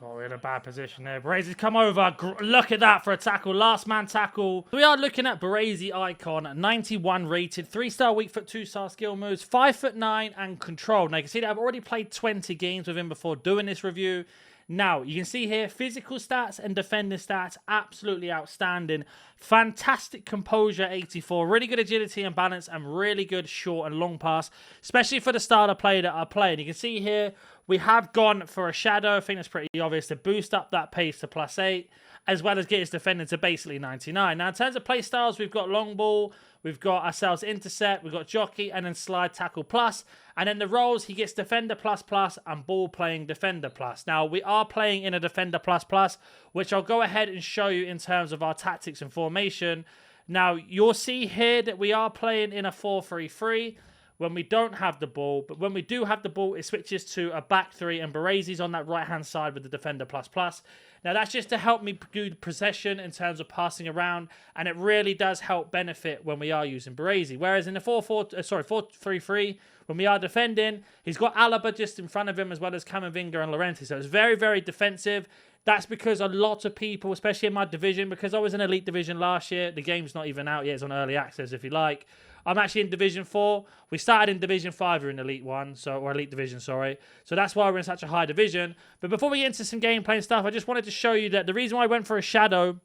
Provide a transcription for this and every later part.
Oh, we're in a bad position there. Baresi's come over. Look at that for a tackle. Last man tackle. We are looking at Baresi icon, 91 rated, 3-star weak foot, 2-star skill moves, 5'9" and control. Now you can see that I've already played 20 games with him before doing this review. Now, you can see here, physical stats and defending stats, absolutely outstanding. Fantastic composure, 84. Really good agility and balance, and really good short and long pass, especially for the style of play that I play. And you can see here, we have gone for a shadow. I think it's pretty obvious to boost up that pace to +8, as well as get his defending to basically 99. Now, in terms of play styles, we've got long ball, we've got ourselves intercept, we've got jockey, and then slide tackle plus. And then the roles, he gets defender plus and ball playing defender plus. Now, we are playing in a defender plus, which I'll go ahead and show you in terms of our tactics and formation. Now, you'll see here that we are playing in a 4-3-3 when we don't have the ball. But when we do have the ball, it switches to a back three, and Baresi's on that right-hand side with the defender plus. Now, that's just to help me do possession in terms of passing around, and it really does help benefit when we are using Baresi. Whereas in the 4-3-3, when we are defending, he's got Alaba just in front of him, as well as Camavinga and Llorente. So it's very, very defensive. That's because a lot of people, especially in my division, because I was in Elite Division last year, the game's not even out yet, it's on early access if you like. I'm actually in Division 4. We started in Division 5, we're in Elite 1, or Elite Division, sorry. So that's why we're in such a high division. But before we get into some gameplay and stuff, I just wanted to show you that the reason why I went for a shadow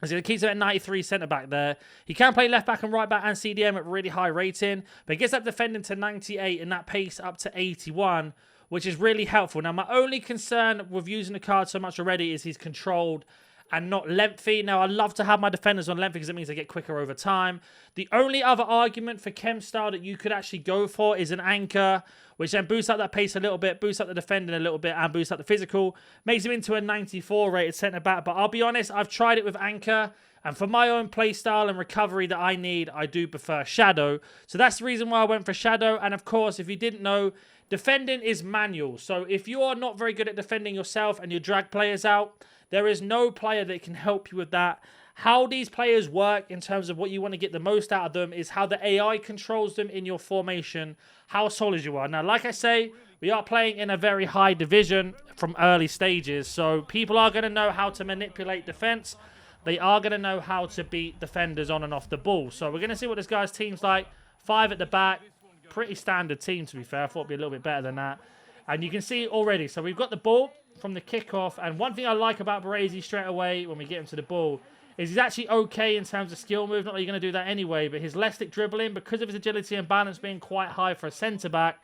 is it keeps him at 93 centre-back there. He can play left-back and right-back and CDM at really high rating, but he gets that defending to 98 and that pace up to 81, which is really helpful. Now, my only concern with using the card so much already is he's controlled and not lengthy. Now, I love to have my defenders on lengthy because it means they get quicker over time. The only other argument for chem style that you could actually go for is an anchor, which then boosts up that pace a little bit, boosts up the defending a little bit, and boosts up the physical. Makes him into a 94 rated centre-back. But I'll be honest, I've tried it with anchor, and for my own play style and recovery that I need, I do prefer shadow. So that's the reason why I went for shadow. And of course, if you didn't know, defending is manual. So if you are not very good at defending yourself and you drag players out, there is no player that can help you with that. How these players work in terms of what you want to get the most out of them is how the AI controls them in your formation, how solid you are. Now, like I say, we are playing in a very high division from early stages, so people are going to know how to manipulate defense. They are going to know how to beat defenders on and off the ball. So we're going to see what this guy's team's like. 5 at the back. Pretty standard team, to be fair. I thought it'd be a little bit better than that. And you can see already. So we've got the ball from the kickoff. And one thing I like about Baresi straight away when we get him to the ball is he's actually okay in terms of skill move. Not that you're going to do that anyway, but his left stick dribbling, because of his agility and balance being quite high for a centre-back,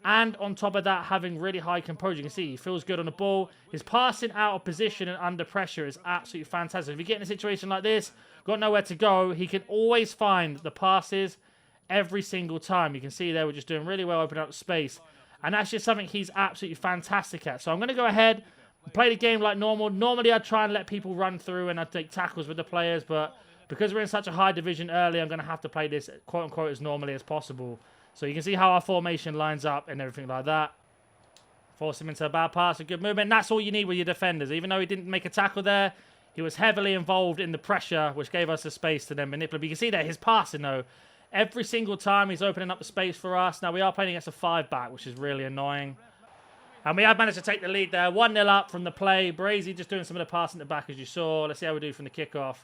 and on top of that, having really high composure. You can see he feels good on the ball. His passing out of position and under pressure is absolutely fantastic. If you get in a situation like this, got nowhere to go, he can always find the passes every single time. You can see there we're just doing really well, opening up space. And that's just something he's absolutely fantastic at. So I'm going to go ahead and play the game like normal. Normally I'd try and let people run through and I'd take tackles with the players, but because we're in such a high division early, I'm going to have to play this quote-unquote as normally as possible. So you can see how our formation lines up and everything like that. Force him into a bad pass, a good movement. That's all you need with your defenders. Even though he didn't make a tackle there, he was heavily involved in the pressure, which gave us the space to then manipulate. But you can see that his passing, though, every single time he's opening up the space for us. Now, we are playing against a 5-back, which is really annoying. And we have managed to take the lead there. 1-0 up from the play. Baresi just doing some of the passing at the back, as you saw. Let's see how we do from the kickoff.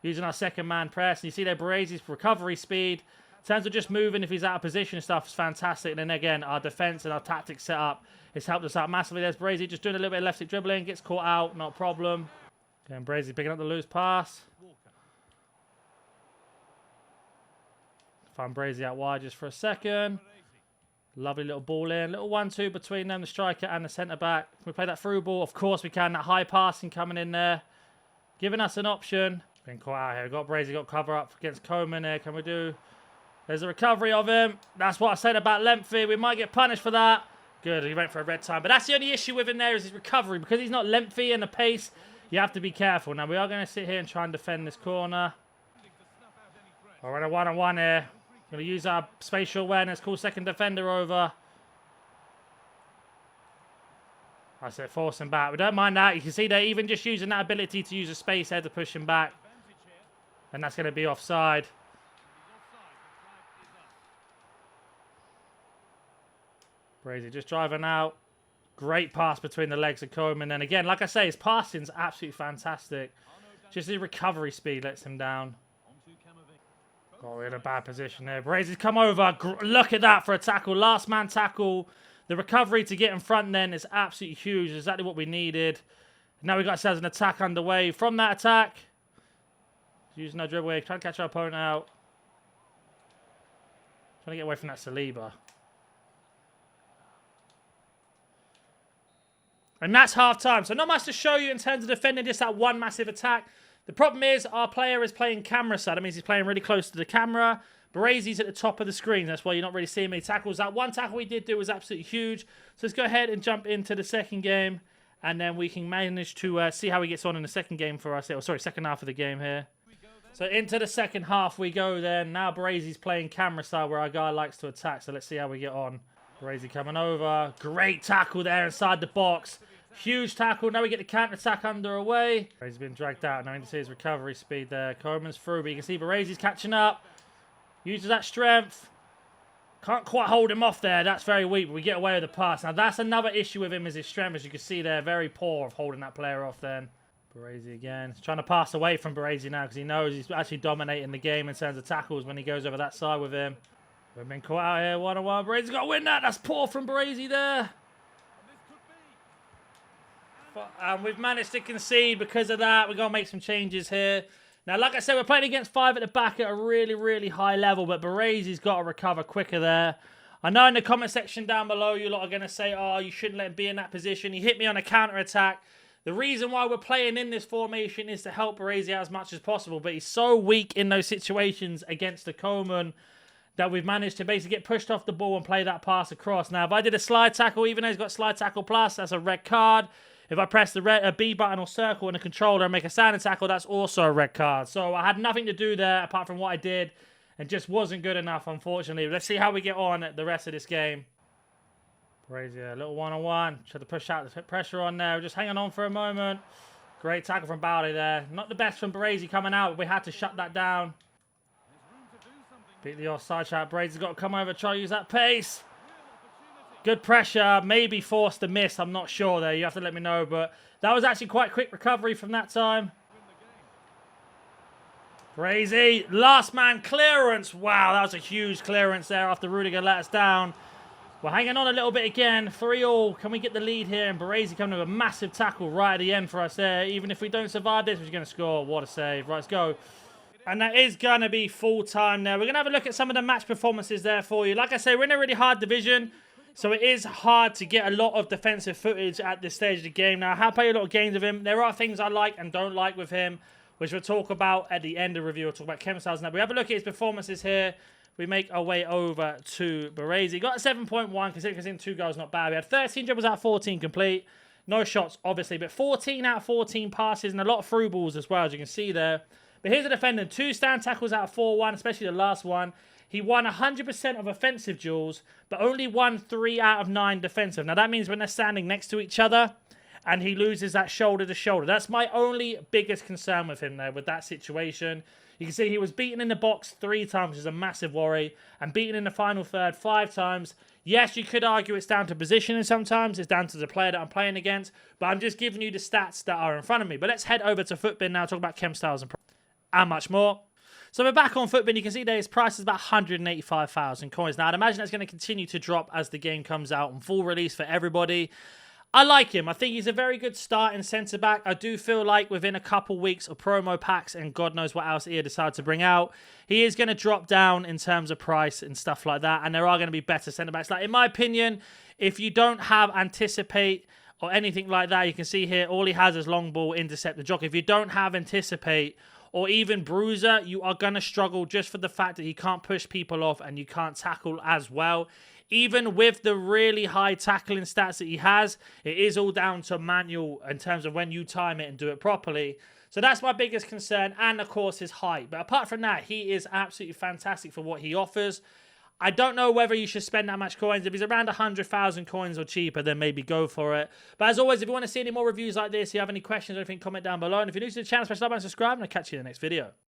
Using our second man press. And you see there Baresi's recovery speed. In terms of just moving, if he's out of position and stuff, is fantastic. And then again, our defense and our tactics set up has helped us out massively. There's Baresi just doing a little bit of left stick dribbling. Gets caught out, not a problem. Again, Baresi picking up the loose pass. Find Baresi out wide just for a second. Lovely little ball in. Little 1-2 between them, the striker and the centre-back. Can we play that through ball? Of course we can. That high passing coming in there. Giving us an option. Been caught out here. Got Baresi, got cover up against Coman here. Can we do... There's a recovery of him. That's what I said about lengthy. We might get punished for that. Good, he went for a red time. But that's the only issue with him there is his recovery. Because he's not lengthy in the pace, you have to be careful. Now, we are going to sit here and try and defend this corner. We're in a one-on-one here. Going to use our spatial awareness. Call second defender over. I said force him back. We don't mind that. You can see they're even just using that ability to use a space head to push him back. And that's going to be offside. Baresi just driving out. Great pass between the legs of Coleman. And again, like I say, his passing's absolutely fantastic. Just his recovery speed lets him down. Oh, we're in a bad position there. Baresi's come over. Look at that for a tackle. Last man tackle. The recovery to get in front then is absolutely huge. Exactly what we needed. Now we've got ourselves an attack underway. From that attack, using our dribble, trying to catch our opponent out. Trying to get away from that Saliba. And that's half time. So not much to show you in terms of defending just that one massive attack. The problem is our player is playing camera side. That means he's playing really close to the camera. Baresi's at the top of the screen. That's why you're not really seeing many tackles. That one tackle we did do was absolutely huge. So let's go ahead and jump into the second game. And then we can manage to see how he gets on in the second game for us. Oh, sorry, second half of the game here. So into the second half we go then. Now Baresi's playing camera side where our guy likes to attack. So let's see how we get on. Baresi coming over. Great tackle there inside the box. Huge tackle. Now we get the counter-attack underway. Baresi's been dragged out. Now you can see his recovery speed there. Coleman's through, but you can see Baresi's catching up. Uses that strength. Can't quite hold him off there. That's very weak, but we get away with the pass. Now that's another issue with him is his strength. As you can see there, very poor of holding that player off then. Baresi again. He's trying to pass away from Baresi now because he knows he's actually dominating the game in terms of tackles when he goes over that side with him. We've been caught out here one-on-one. Baresi's got to win that. That's poor from Baresi there. And we've managed to concede because of that. We've got to make some changes here. Now, like I said, we're playing against 5 at the back at a really, really high level, but Baresi's got to recover quicker there. I know in the comment section down below, you lot are going to say, oh, you shouldn't let him be in that position. He hit me on a counter-attack. The reason why we're playing in this formation is to help Baresi out as much as possible, but he's so weak in those situations against the Coleman that we've managed to basically get pushed off the ball and play that pass across. Now, if I did a slide tackle, even though he's got slide tackle plus, that's a red card. If I press the B button or circle in the controller and make a standing tackle, that's also a red card. So I had nothing to do there apart from what I did. And just wasn't good enough, unfortunately. Let's see how we get on at the rest of this game. Baresi, a little one-on-one. Tried to push out the pressure on there. Just hanging on for a moment. Great tackle from Bowley there. Not the best from Baresi coming out, but we had to shut that down. Beat the offside shot. Baresi's got to come over, try to use that pace. Good pressure, maybe forced a miss. I'm not sure there. You have to let me know. But that was actually quite quick recovery from that time. Baresi, last man clearance. Wow, that was a huge clearance there after Rudiger let us down. We're hanging on a little bit again. 3-3. Can we get the lead here? And Baresi coming with a massive tackle right at the end for us there. Even if we don't survive this, we're going to score. What a save. Right, let's go. And that is going to be full time there. We're going to have a look at some of the match performances there for you. Like I say, we're in a really hard division. So it is hard to get a lot of defensive footage at this stage of the game. Now, I have played a lot of games of him. There are things I like and don't like with him, which we'll talk about at the end of the review. We'll talk about Playstyles now. We have a look at his performances here. We make our way over to Baresi. Got a 7.1, considering 2 goals, not bad. We had 13 dribbles out of 14 complete. No shots, obviously, but 14 out of 14 passes and a lot of through balls as well, as you can see there. But here's a defender. 2 stand tackles out of 4-1, especially the last one. He won 100% of offensive duels, but only won 3 out of 9 defensive. Now, that means when they're standing next to each other and he loses that shoulder to shoulder. That's my only biggest concern with him there, with that situation. You can see he was beaten in the box 3 times, which is a massive worry, and beaten in the final third 5 times. Yes, you could argue it's down to positioning sometimes. It's down to the player that I'm playing against, but I'm just giving you the stats that are in front of me. But let's head over to Footbin now, talk about Playstyles and much more. So we're back on Footbin. You can see there his price is about 185,000 coins. Now, I'd imagine that's going to continue to drop as the game comes out on full release for everybody. I like him. I think he's a very good starting centre-back. I do feel like within a couple weeks of promo packs and God knows what else he decide to bring out, he is going to drop down in terms of price and stuff like that. And there are going to be better centre-backs. Like, in my opinion, if you don't have Anticipate or anything like that, you can see here, all he has is long ball, intercept, the jock. If you don't have Anticipate or even Bruiser, you are going to struggle just for the fact that you can't push people off and you can't tackle as well. Even with the really high tackling stats that he has, it is all down to manual in terms of when you time it and do it properly. So that's my biggest concern, and of course his height. But apart from that, he is absolutely fantastic for what he offers. I don't know whether you should spend that much coins. If he's around 100,000 coins or cheaper, then maybe go for it. But as always, if you want to see any more reviews like this, if you have any questions or anything, comment down below. And if you're new to the channel, smash that like button, subscribe, and I'll catch you in the next video.